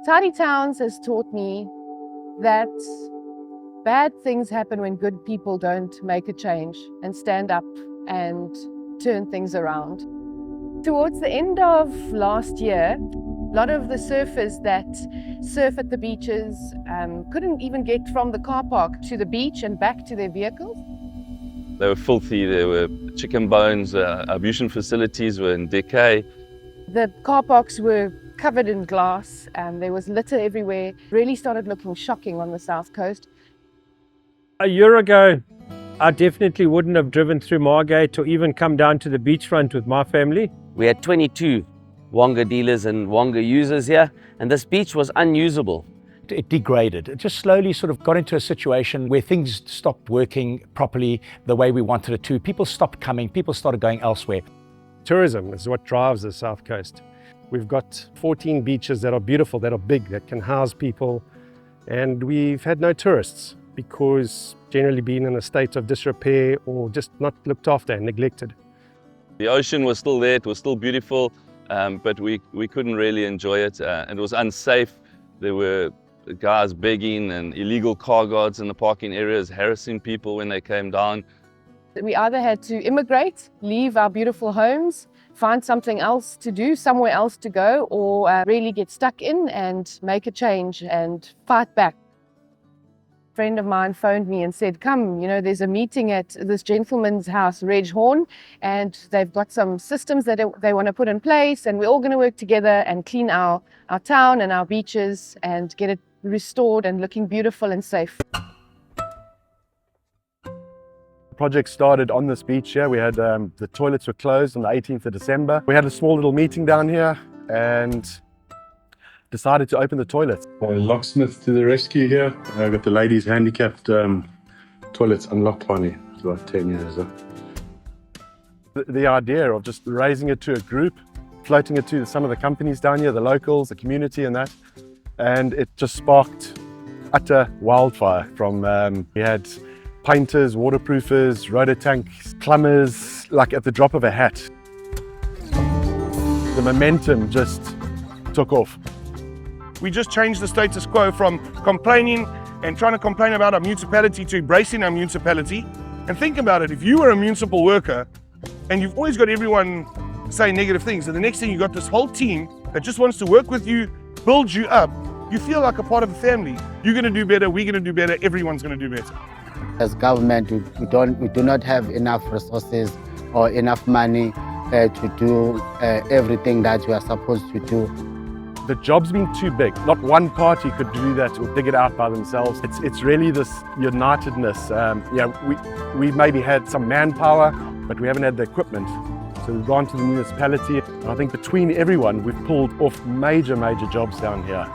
Tidy Towns has taught me that bad things happen when good people don't make a change and stand up and turn things around. Towards the end of last year, a lot of the surfers that surf at the beaches couldn't even get from the car park to the beach and back to their vehicles. They were filthy, there were chicken bones, ablution facilities were in decay. The car parks were covered in glass, there was litter everywhere. Really started looking shocking on the south coast. A year ago, I definitely wouldn't have driven through Margate or even come down to the beachfront with my family. We had 22 Wonga dealers and Wonga users here, and this beach was unusable. It degraded. It just slowly sort of got into a situation where things stopped working properly the way we wanted it to. People stopped coming, people started going elsewhere. Tourism is what drives the South Coast. We've got 14 beaches that are beautiful, that are big, that can house people, and we've had no tourists because generally been in a state of disrepair or just not looked after and neglected. The ocean was still there, it was still beautiful, but we couldn't really enjoy it. It was unsafe. There were guys begging and illegal car guards in the parking areas harassing people when they came down. We either had to immigrate, leave our beautiful homes, find something else to do, somewhere else to go, or really get stuck in and make a change and fight back. A friend of mine phoned me and said, come, you know, there's a meeting at this gentleman's house, Reg Horn, and they've got some systems that they want to put in place, and we're all going to work together and clean our town and our beaches and get it restored and looking beautiful and safe. The project started on this beach here. We had the toilets were closed on the 18th of December. We had a small little meeting down here and decided to open the toilets. Locksmith to the rescue here. I got the ladies' handicapped toilets unlocked finally. It's about 10 years. The idea of just raising it to a group, floating it to some of the companies down here, the locals, the community and that, and it just sparked utter wildfire from, we had painters, waterproofers, rotor tanks, plumbers, like at the drop of a hat. The momentum just took off. We just changed the status quo from complaining and trying to complain about our municipality to embracing our municipality. And think about it, if you were a municipal worker and you've always got everyone saying negative things, and the next thing you got this whole team that just wants to work with you, build you up, you feel like a part of a family. You're going to do better, we're going to do better, everyone's going to do better. As government, we do not have enough resources or enough money to do everything that we are supposed to do. The job's been too big. Not one party could do that or dig it out by themselves. It's really this unitedness. We maybe had some manpower, but we haven't had the equipment. So we've gone to the municipality. And I think between everyone, we've pulled off major jobs down here.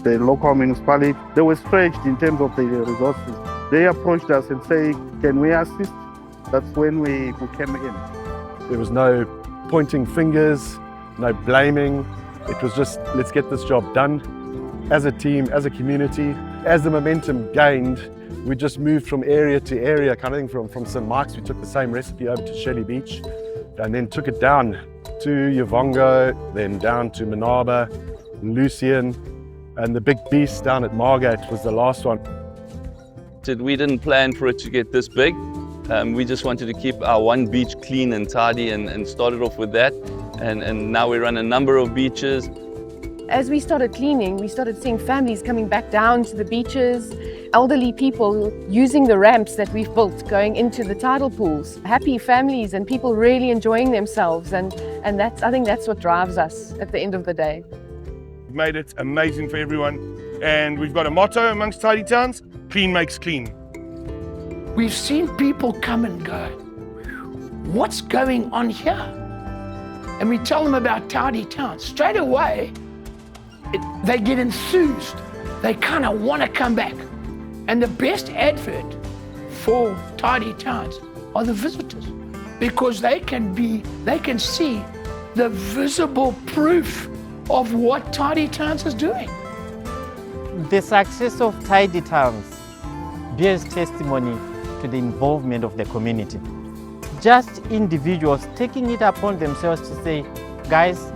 The local municipality, they were stretched in terms of the resources. They approached us and said, can we assist? That's when we came in. There was no pointing fingers, no blaming. It was just, let's get this job done. As a team, as a community, as the momentum gained, we just moved from area to area, kind of thing. From St. Mark's, we took the same recipe over to Shelley Beach, and then took it down to Yavongo, then down to Manaba, Lucian, and the big beast down at Margate was the last one. We didn't plan for it to get this big. We just wanted to keep our one beach clean and tidy and started off with that. And now we run a number of beaches. As we started cleaning, we started seeing families coming back down to the beaches, elderly people using the ramps that we've built going into the tidal pools, happy families and people really enjoying themselves. And I think that's what drives us at the end of the day. We've made it amazing for everyone. And we've got a motto amongst Tidy Towns, clean makes clean. We've seen people come and go. What's going on here? And we tell them about Tidy Towns. Straight away, they get enthused. They kind of want to come back. And the best advert for Tidy Towns are the visitors, because they can see the visible proof of what Tidy Towns is doing. The success of Tidy Towns bears testimony to the involvement of the community. Just individuals taking it upon themselves to say, guys,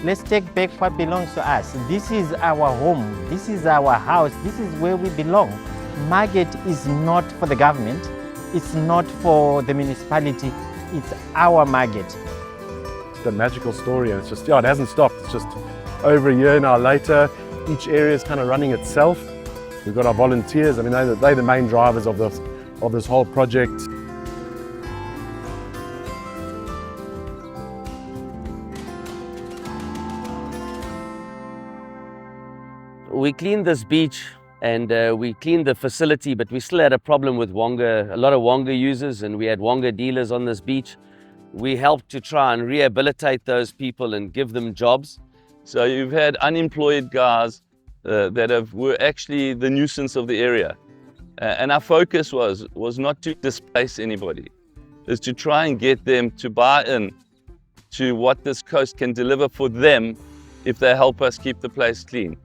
Let's take back what belongs to us. This is our home. This is our house. This is where we belong. Market is not for the government. It's not for the municipality. It's our market. It's a magical story, and it's just, yeah, it hasn't stopped. It's just over a year now later, each area is kind of running itself. We've got our volunteers. I mean, they're the main drivers of this whole project. We cleaned this beach and we cleaned the facility, but we still had a problem with Wonga, a lot of Wonga users, and we had Wonga dealers on this beach. We helped to try and rehabilitate those people and give them jobs. So you've had unemployed guys that were actually the nuisance of the area. And our focus was not to displace anybody. It's to try and get them to buy in to what this coast can deliver for them if they help us keep the place clean.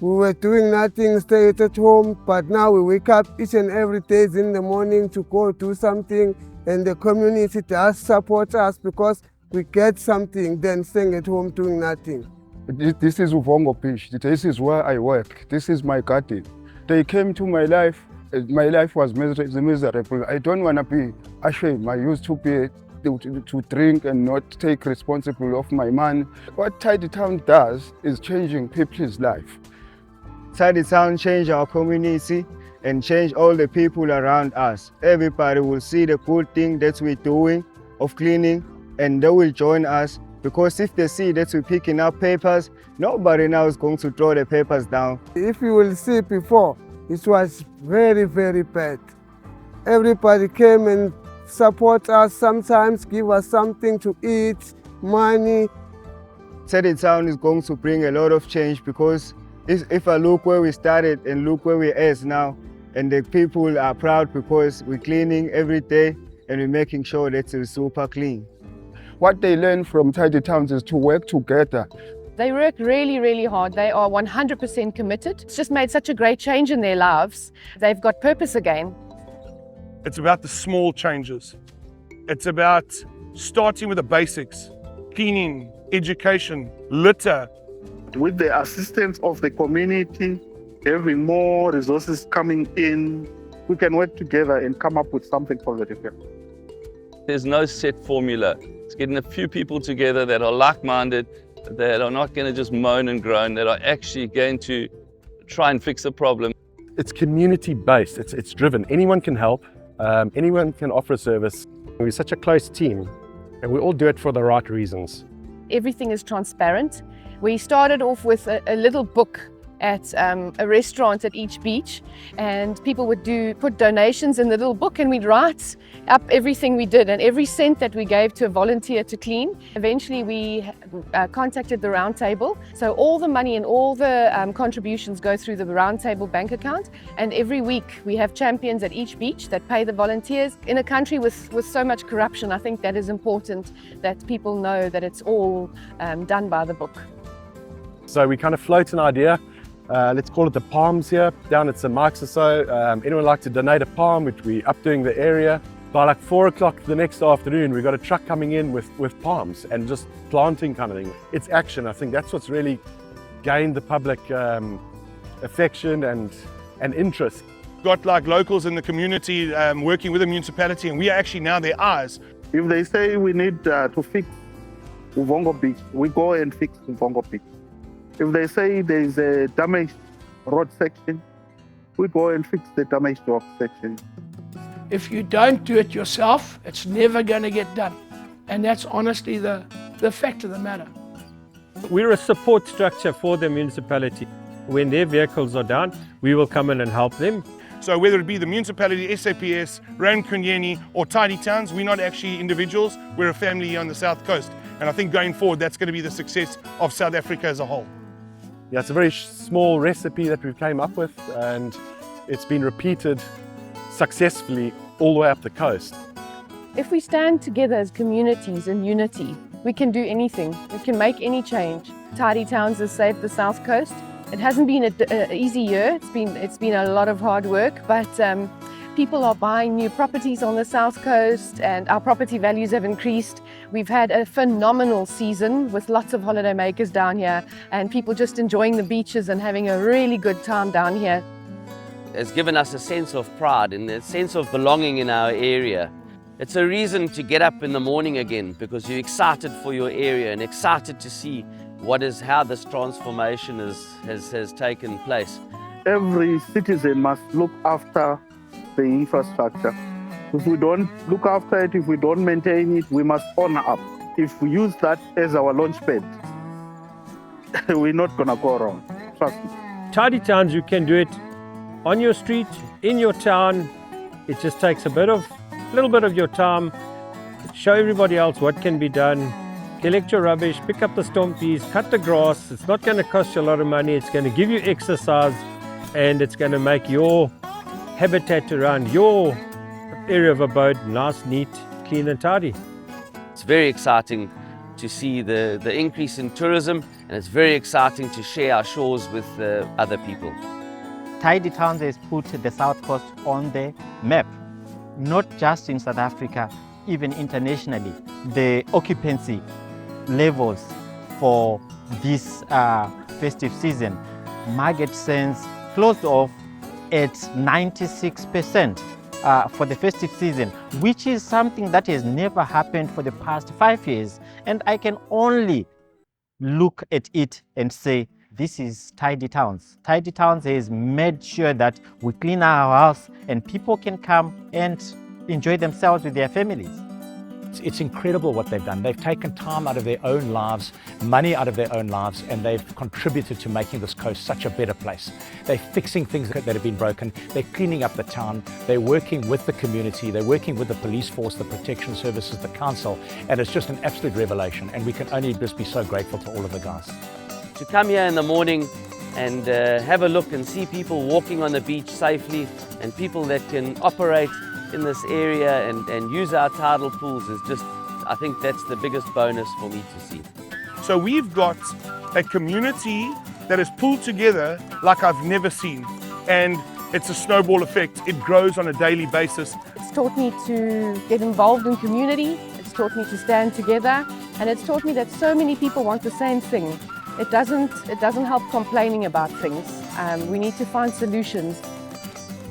We were doing nothing, stayed at home, but now we wake up each and every day in the morning to go do something, and the community does support us because we get something than staying at home doing nothing. This is Uvongo Beach. This is where I work. This is my garden. They came to my life. My life was miserable. I don't want to be ashamed. I used to be to drink and not take responsibility of my money. What Tidy Town does is changing people's life. Tidy Town changed our community and change all the people around us. Everybody will see the good thing that we're doing of cleaning, and they will join us, because if they see that we're picking up papers, nobody now is going to throw the papers down. If you will see before, it was very, very bad. Everybody came and support us, sometimes give us something to eat, money. Tidy Town is going to bring a lot of change, because if I look where we started and look where we're at now, and the people are proud because we're cleaning every day and we're making sure that it's super clean. What they learn from Tidy Towns is to work together. They work really, really hard. They are 100% committed. It's just made such a great change in their lives. They've got purpose again. It's about the small changes. It's about starting with the basics: cleaning, education, litter. With the assistance of the community, having more resources coming in, we can work together and come up with something positive here. There's no set formula. It's getting a few people together that are like-minded, that are not going to just moan and groan, that are actually going to try and fix the problem. It's community-based, it's driven. Anyone can help, anyone can offer a service. We're such a close team, and we all do it for the right reasons. Everything is transparent. We started off with a little book at a restaurant at each beach, and people would put donations in the little book, and we'd write up everything we did and every cent that we gave to a volunteer to clean. Eventually we contacted the Round Table, so all the money and all the contributions go through the Round Table bank account, and every week we have champions at each beach that pay the volunteers. In a country with so much corruption, I think that is important, that people know that it's all done by the book. So we kind of float an idea. Let's call it the palms here, down at St. Mike's or so. Anyone like to donate a palm, which we're updoing the area. By like 4 o'clock the next afternoon, we've got a truck coming in with palms and just planting kind of thing. It's action. I think that's what's really gained the public affection and interest. Got like locals in the community working with the municipality, and we are actually now their eyes. If they say we need to fix Uvongo Beach, we go and fix Uvongo Beach. If they say there is a damaged road section, we go and fix the damaged road section. If you don't do it yourself, it's never going to get done. And that's honestly the fact of the matter. We're a support structure for the municipality. When their vehicles are down, we will come in and help them. So whether it be the municipality, SAPS, Rankunyeni or Tidy Towns, we're not actually individuals, we're a family here on the South Coast. And I think going forward, that's going to be the success of South Africa as a whole. Yeah, it's a very small recipe that we've came up with, and it's been repeated successfully all the way up the coast. If we stand together as communities in unity, we can do anything. We can make any change. Tidy Towns has saved the South Coast. It hasn't been an easy year. It's been a lot of hard work, but People are buying new properties on the South Coast and our property values have increased. We've had a phenomenal season with lots of holidaymakers down here and people just enjoying the beaches and having a really good time down here. It's given us a sense of pride and a sense of belonging in our area. It's a reason to get up in the morning again because you're excited for your area and excited to see how this transformation has taken place. Every citizen must look after the infrastructure. If we don't look after it, if we don't maintain it, we must honor up. If we use that as our launch pad, we're not gonna go wrong, trust me. Tidy towns, you can do it on your street, in your town. It just takes a little bit of your time. Show everybody else what can be done. Collect your rubbish, pick up the stompies, cut the grass. It's not going to cost you a lot of money. It's going to give you exercise and it's going to make your habitat around your area of abode nice, neat, clean and tidy. It's very exciting to see the increase in tourism and it's very exciting to share our shores with other people. Tidy Towns has put the South Coast on the map, not just in South Africa, even internationally. The occupancy levels for this festive season, Market Sense closed off at 96% for the festive season, which is something that has never happened for the past 5 years. And I can only look at it and say, this is Tidy Towns. Tidy Towns has made sure that we clean our house and people can come and enjoy themselves with their families. It's incredible what they've done. They've taken time out of their own lives, money out of their own lives, and they've contributed to making this coast such a better place. They're fixing things that have been broken. They're cleaning up the town. They're working with the community. They're working with the police force, the protection services, the council, and it's just an absolute revelation. And we can only just be so grateful to all of the guys. To come here in the morning and have a look and see people walking on the beach safely and people that can operate in this area and use our tidal pools is just, I think that's the biggest bonus for me to see. So we've got a community that is pulled together like I've never seen. And it's a snowball effect. It grows on a daily basis. It's taught me to get involved in community. It's taught me to stand together. And it's taught me that so many people want the same thing. It doesn't help complaining about things. We need to find solutions.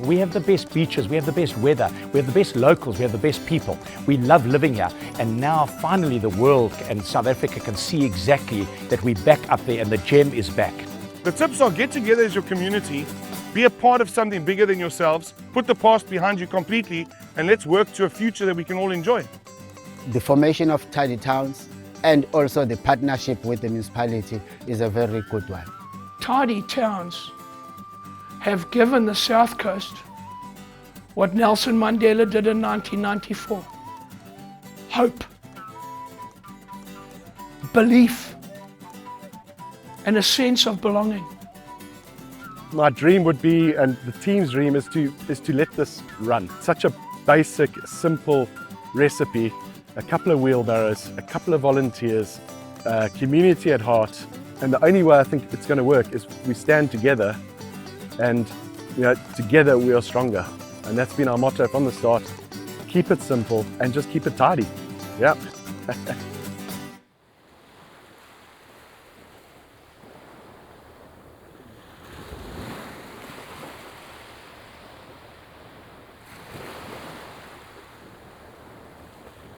We have the best beaches, we have the best weather, we have the best locals, we have the best people. We love living here. And now finally the world and South Africa can see exactly that we're back up there and the gem is back. The tips are get together as your community, be a part of something bigger than yourselves, put the past behind you completely, and let's work to a future that we can all enjoy. The formation of Tidy Towns and also the partnership with the municipality is a very good one. Tidy Towns have given the South Coast what Nelson Mandela did in 1994. Hope, belief, and a sense of belonging. My dream would be, and the team's dream is to let this run. Such a basic, simple recipe, a couple of wheelbarrows, a couple of volunteers, community at heart. And the only way I think it's going to work is we stand together and together we are stronger. And that's been our motto from the start. Keep it simple and just keep it tidy. Yeah.